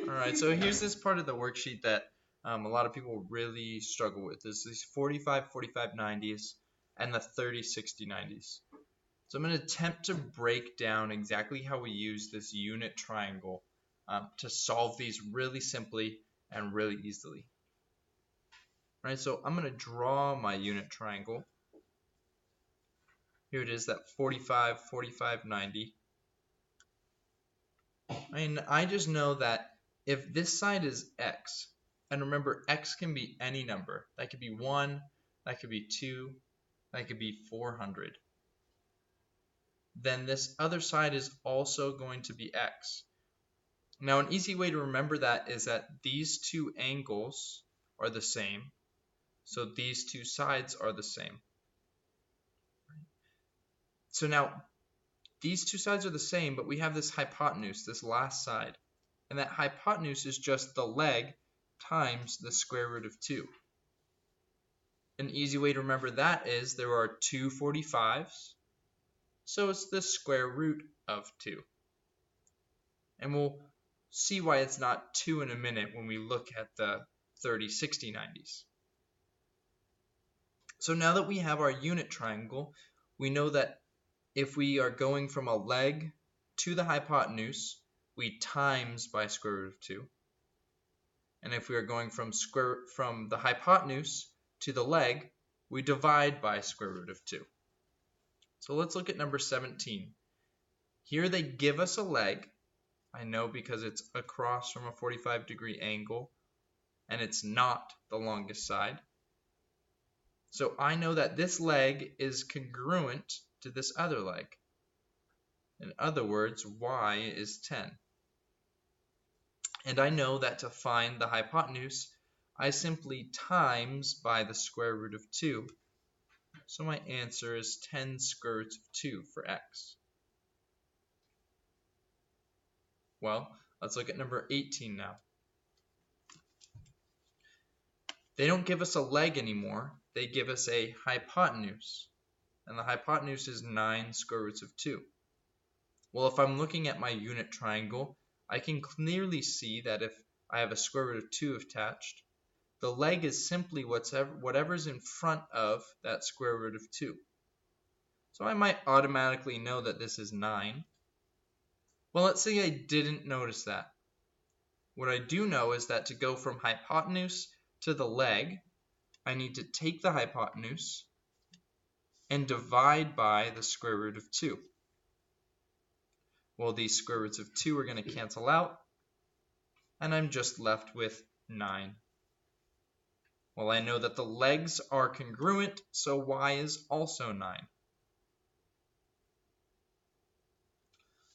Alright, so here's this part of the worksheet that a lot of people really struggle with. Is these 45, 45, 90s and the 30, 60, 90s. So I'm going to attempt to break down exactly how we use this unit triangle to solve these really simply and really easily. Alright, so I'm going to draw my unit triangle. Here it is, that 45, 45, 90. And I just know that if this side is x, and remember x can be any number. That could be 1, that could be 2, that could be 400. Then this other side is also going to be x. Now an easy way to remember that is that these two angles are the same, so these two sides are the same. So now these two sides are the same, but we have this hypotenuse, this last side. And that hypotenuse is just the leg times the square root of 2. An easy way to remember that is there are two 45s, so it's the square root of 2. And we'll see why it's not 2 in a minute when we look at the 30, 60, 90s. So now that we have our unit triangle, we know that if we are going from a leg to the hypotenuse, we times by square root of 2. And if we are going from the hypotenuse to the leg, we divide by square root of 2. So let's look at number 17. Here they give us a leg. I know because it's across from a 45-degree angle, and it's not the longest side. So I know that this leg is congruent to this other leg. In other words, y is 10. And I know that to find the hypotenuse, I simply times by the square root of 2. So my answer is 10 square roots of 2 for x. Well, let's look at number 18 now. They don't give us a leg anymore. They give us a hypotenuse. And the hypotenuse is 9 square roots of 2. Well, if I'm looking at my unit triangle, I can clearly see that if I have a square root of 2 attached, the leg is simply whatever's in front of that square root of 2. So I might automatically know that this is 9. Well, let's say I didn't notice that. What I do know is that to go from hypotenuse to the leg, I need to take the hypotenuse and divide by the square root of 2. Well, these square roots of 2 are going to cancel out, and I'm just left with 9. Well, I know that the legs are congruent, so y is also 9.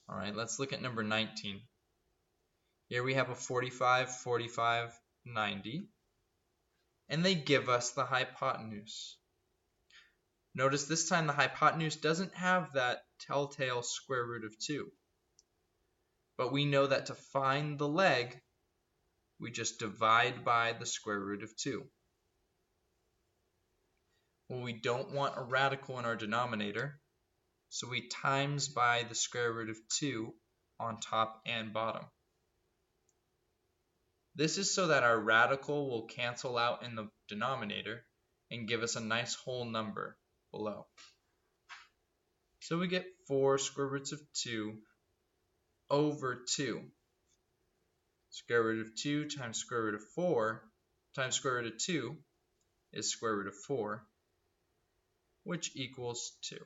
Alright, let's look at number 19. Here we have a 45, 45, 90, and they give us the hypotenuse. Notice this time the hypotenuse doesn't have that telltale square root of 2. But we know that to find the leg, we just divide by the square root of 2. Well, we don't want a radical in our denominator, so we times by the square root of 2 on top and bottom. This is so that our radical will cancel out in the denominator and give us a nice whole number below. So we get 4 square roots of 2 over 2. Square root of 2 times square root of 4 times square root of 2 is square root of 4, which equals 2.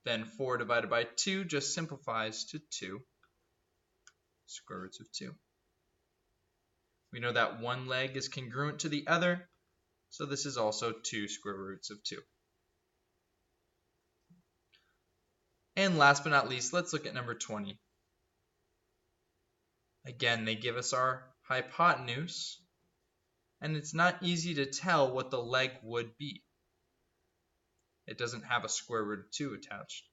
Then 4 divided by 2 just simplifies to 2 square roots of 2. We know that one leg is congruent to the other, so this is also 2 square roots of 2. And last but not least, let's look at number 20. Again, they give us our hypotenuse, and it's not easy to tell what the leg would be. It doesn't have a square root of 2 attached.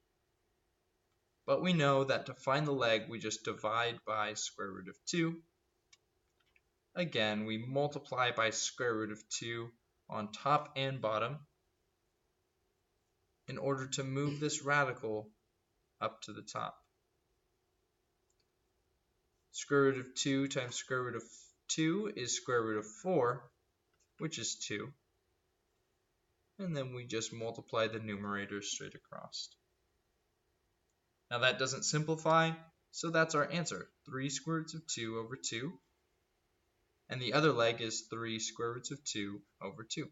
But we know that to find the leg, we just divide by square root of 2. Again, we multiply by square root of 2 on top and bottom in order to move this radical up to the top. Square root of 2 times square root of 2 is square root of 4, which is 2. And then we just multiply the numerators straight across. Now that doesn't simplify, so that's our answer, 3 square roots of 2 over 2. And the other leg is 3 square roots of 2 over 2.